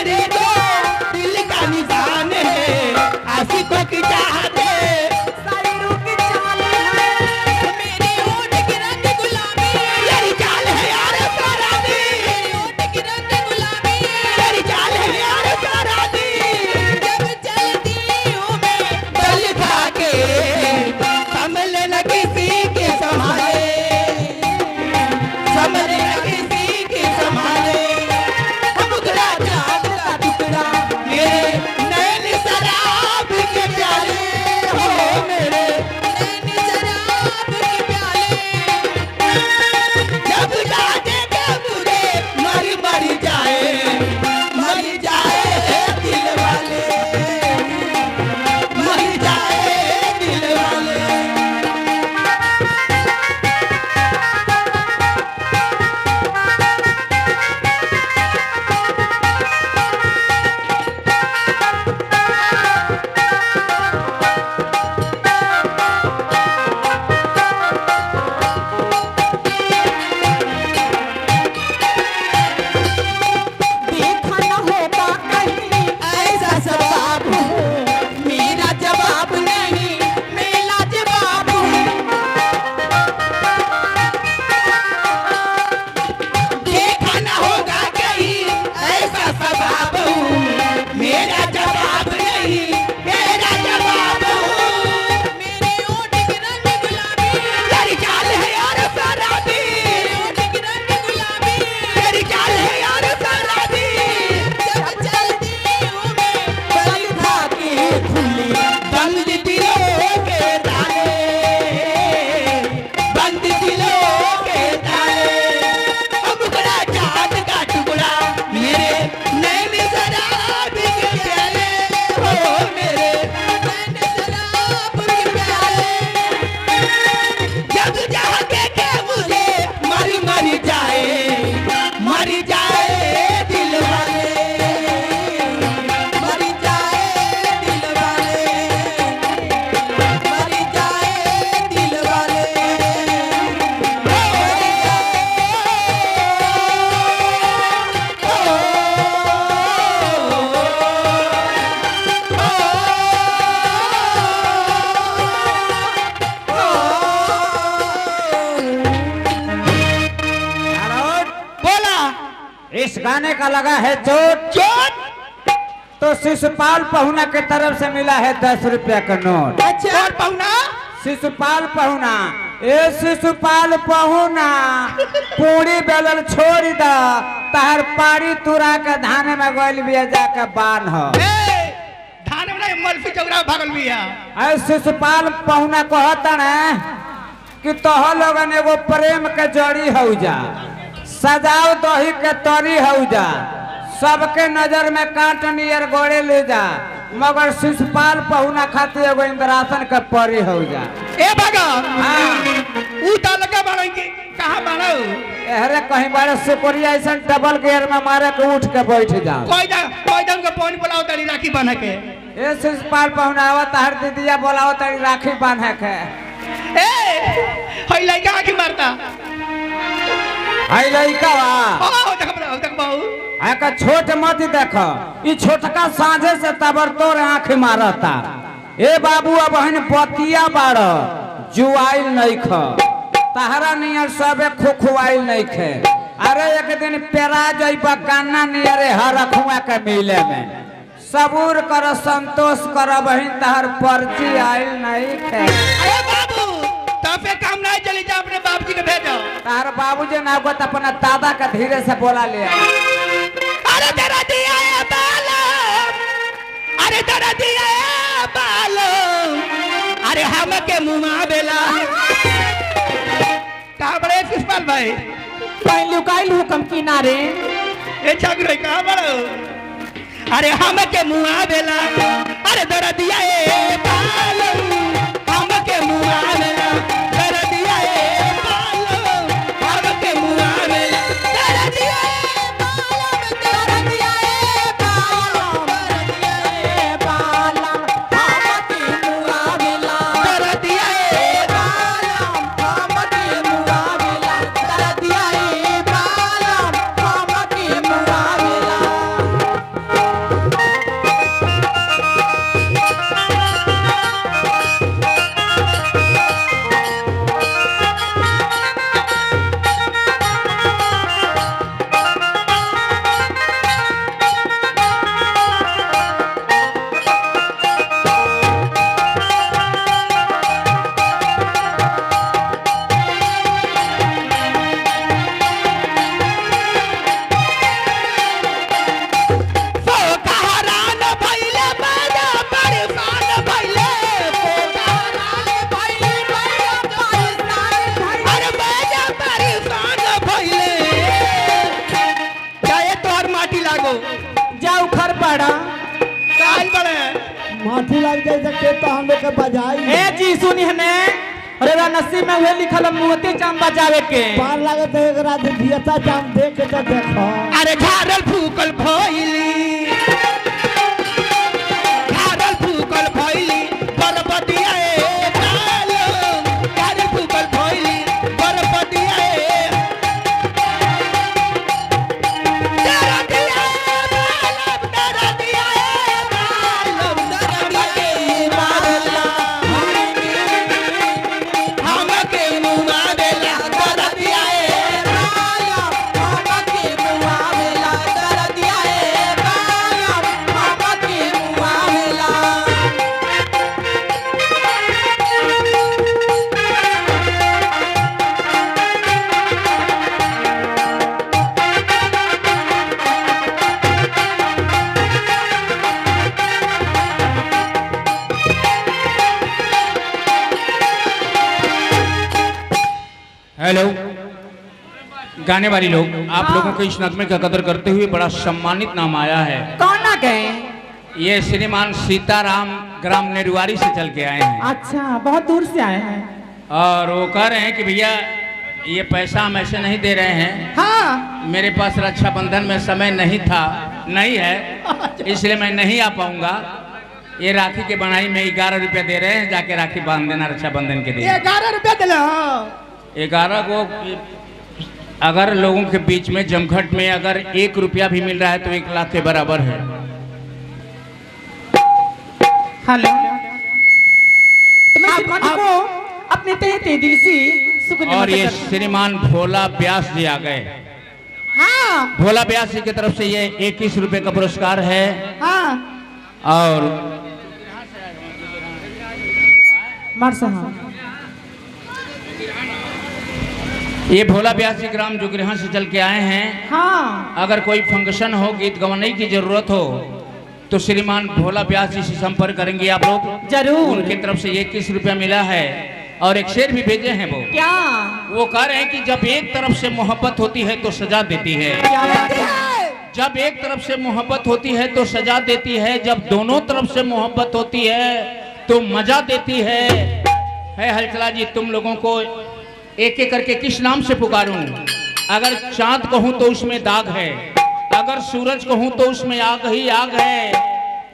मेरे तो दिल का निशान है, आशिकों की चाहत है, शायरों की चाल है, मेरे होठ की रंग गुलाबी, तेरी चाल है यार शराबी, मेरे होठ की रंग गुलाबी, तेरी चाल है यार शराबी, जब चलती हूँ मैं बल खा के संभले न किसी के संभाले, संभले न किसी के संभाले, मुखड़ा चांद का टुकड़ा मेरे नैन शराब के प्याले, हो मेरे नैन शराब के प्याले, जब जाने के मुझे मर जाए दिल वाले, मर जाए दिल वाले। देखा न होगा कहीं ऐसा सवाब हूँ, मेरा जवाब नहीं मैं लाजवाब हूँ, देखा न होगा कहीं ऐसा स्वभाव हूँ, मेरा जवाब नहीं मेरा जवाब हूँ, मेरे होठ की रंग गुलाबी, तेरी चाल है यार शराबी, मेरे होठ की रंग गुलाबी, तेरी चाल है यार शराबी, जब चलती हूँ मैं बल खा के खुली बंद दिलों के ताले, बंद दिलों के ताले, मुखड़ा चांद का टुकड़ा मेरे नैन शराब के प्याले, हो मेरे नैन शराब के प्याले, जब जाके के मुझे मर जाए दिल वाले, मर जाए दिल वाले, मर जाए दिल वाले, बोला इस गाने का लगा है चोट, चोट तो शिशुपाल पहुना के तरफ से मिला है 10 रुपया का नोट। अच्छा और पहुना शिशुपाल पहुना, ए शिशुपाल पहुना, पूरी बेलन छोड़ दा, तहर पारी तुरा के धान में गइल बिया जाके बान हो। धान में नहीं मलफी चौरा भागल बिया। ऐ शिशुपाल पहुना कहता ना कि तोह लोगन एगो प्रेम के जड़ी हो जा, सजाओ दही के तरी हो जा, सबके नजर में कांट नियर गोड़े ले जा, मगर शिशुपाल पहुना खातिर एगो इंद्रासन के परी हो जा। ए भागा हाँ। ऊ ता लगा बाड़ेंगे कहां बाड़ो? अरे कहीं बारे सुकोरिया ऐसा डबल गियर में मारे के उठ के बैठ जा। कोई दा उनका पानी बुलाओ तारी राखी बना के। ए शिशुपाल पहुना आवत हर दीदिया बोलाओ तारी राखी बांधे के। ए हई लइका आखी मारता। हाय लइका ओ वा देख बाऊ का छोट मत देख, ई छोटका साझे से तबर तोर आंख मारता। ए बाबू अब हन बतिया बाड़ जुआइल नहीं ख, तहरा नियर सबे खुखुआइल नहीं खे। अरे एक दिन पेरा जइबा कान्ना नियरे हरखुआ के मिले में, सबूर कर संतोष कर बहिन तहर पर्ची आइल नहीं खे। अरे बाबू तो पे काम नहीं चली जा, अपने बाबूजी के भेजो। तहर बाबूजी ना को अपना दादा का धीरे से बोला ले। अरे तेरा दिया है बालम, अरे तेरा दिया है बालम, अरे हम के मुंह बेला कहाँ बड़े शिशुपाल भाई? लुकाई हुकम किनारे ए छगरे कहाँ बड़ो? अरे हम के मुंह बेला, अरे तेरा दिया है बालम, हम के मुंह बेला, तेरा दिया है बालम, हम के मुंह बेला, तेरा दिया है बालम, तेरा दिया है बालम, हम के मुआविला, तेरा दिया है हम के मुआविला, तेरा दिया है बालम, हम के मुआविला। पाठी लग जाए तो के तो हम लोग के बजाई ए जी सुनी हने अरे रा नसीब में हुए लिखल मुहते चाम बजावे के पार लगे तो एक रात दियता जाम देख के तो देखो अरे झारल फूकल भइली झारल फूकल भइली बरबदिया ए बालम झारल फूकल भइली बरबदिया ए दरदिया बालम दरदिया ए बालम दरदिया ए बालम हमके मुआ देला दरदिया ए हेलो गाने वाली लोग, आप लोगों के इस नगमे का कदर करते हुए बड़ा सम्मानित नाम आया है। कौन ना गए? ये श्रीमान सीताराम ग्राम नेरुआरी से चल के आए हैं अच्छा बहुत दूर से आए हैं। और वो कह रहे हैं कि भैया ये पैसा हम ऐसे नहीं दे रहे हैं, हाँ मेरे पास रक्षाबंधन में समय नहीं था, नहीं है, इसलिए मैं नहीं आ पाऊंगा। ये राखी के बनाई में 11 रुपया दे रहे हैं, जाके राखी बांध देना रक्षाबंधन के दिन। 11 रुपया दिला 11 को अगर लोगों के बीच में जमघट में अगर 1 रुपया भी मिल रहा है तो 1 लाख के बराबर है। हेलो तो मैं श्रीमान को अपने तहे दिल से शुक्र और ये श्रीमान भोला व्यास जी आ गए। हाँ भोला व्यास जी की तरफ से ये 21 रुपए का पुरस्कार है। हाँ और मार साहब ये भोला व्यास जी ग्राम जुगरिहा से चल के आए हैं। हाँ अगर कोई फंक्शन हो, गीत गवाने की जरूरत हो तो श्रीमान भोला व्यास जी से संपर्क करेंगे आप लोग। जरूर। उनकी तरफ से 21 रुपया मिला है और एक शेर भी भेजे हैं वो। क्या वो कह रहे हैं कि जब एक तरफ से मोहब्बत होती है तो सजा देती है, क्या बात है? जब एक तरफ से मोहब्बत होती है तो सजा देती है, जब दोनों तरफ से मोहब्बत होती है तो मजा देती है। हलचला जी, तुम लोगों को एक एक करके किस नाम से पुकारूं? अगर चांद कहूं तो उसमें दाग है, अगर सूरज कहूं तो उसमें आग ही आग है।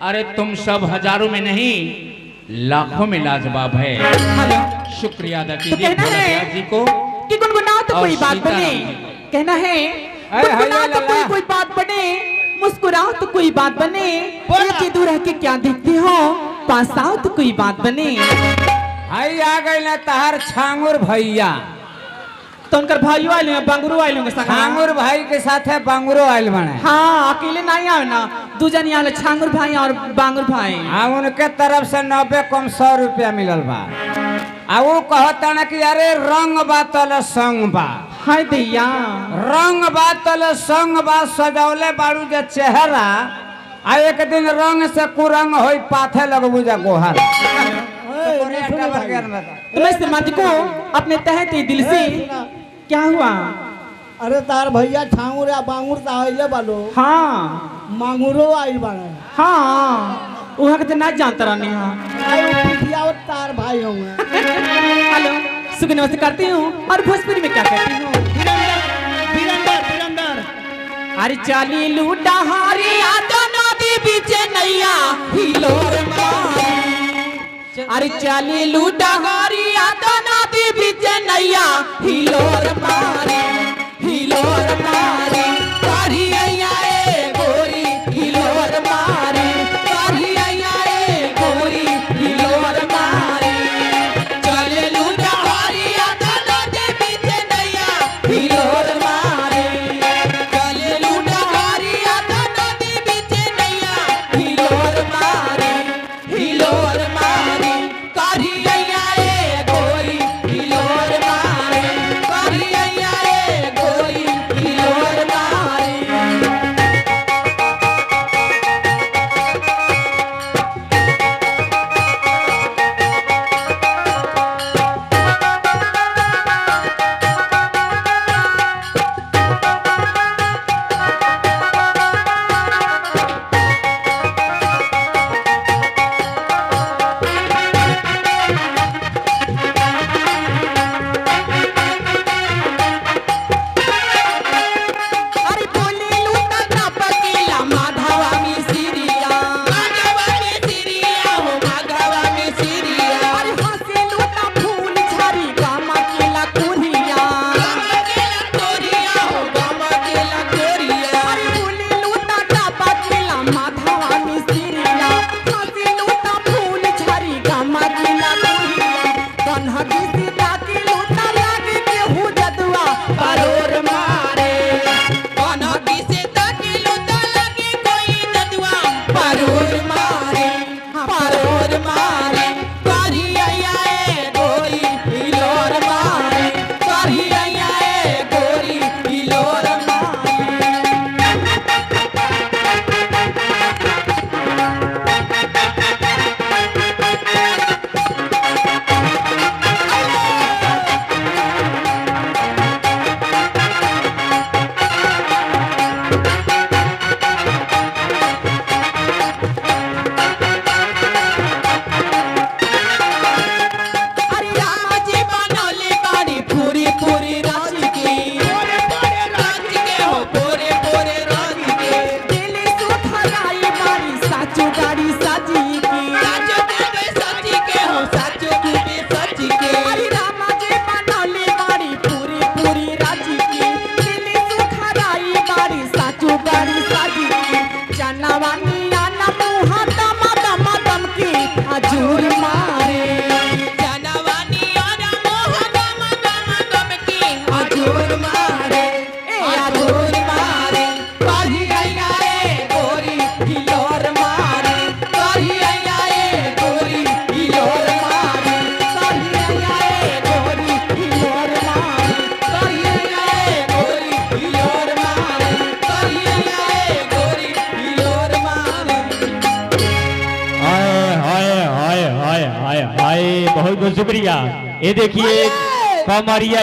अरे तुम सब हजारों में नहीं लाखों में लाजवाब है। हेलो शुक्रिया अदा तो कीजिए कहना भोला है व्यास जी को। कि गुनगुनाओ तो और कोई बात सीताराम बने, जी। कहना है हाय गुनगुनाओ तो लल्ला। कोई बात बने, मुस्कुराओ तो कोई बात बने, बोला। ये दूर रह के क्या देखते हो, पास आओ तो कोई बात बने। आई आ गई ना तहार छांगुर भैया। तो उनकर भाइयों आइल हैं, बांगुरो आइल होंगे संग। छांगुर भाई के साथ है बांगुरो आयल बने। हाँ अकेले नहीं आए ना, दू जन आए, छांगुर भाई और बांगुर भाई। आ उनके तरफ से 90 कम 100 रुपया मिलल बा। आ वो कहता ना कि अरे रंग बा तले संग बा, हाय दैया रंग बा तले संग बा, सजौले बाड़ू जे चेहरा आ एक दिन रंग से कुरंग होई पाथे लगबू जा गोहर। तो मैं श्रीमान जी को अपने तहे दिल से क्या हुआ? अरे तार भैया ठाउर या बांगुर तो आइले बालो, हाँ मांगुरो आइल बाड़े। हाँ वहाँ के तो ना जानता रहनी। हाँ आई पिटिया और तार भाई होंगे। हेलो सुख नमस्ते करती हूँ और भोजपुरी में क्या कहती हूँ? अरे चाली लूटा हारी आजा नदी बीचे नैया हिलोर मारी। अरे चाली लूटा हारी आजा नदी बीचे नैया हिलोर मारी, हिलोर मारी। कारी अइया ए गोरी हिलोर मारी, कारी अइया ए गोरी हिलोर मारी। चले लूटा हारी आजा नदी बीचे नैया हिलोर मारी। चले लूटा हारी आजा नदी बीचे नैया हिलोर मारी, हिलोर मारी। कारी अइया ए गोरी हिलोर मारी, कारी अइया ए गोरी हिलोर मारी। हाय हाय हाय, बहुत बहुत शुक्रिया। ये देखिए कमरिया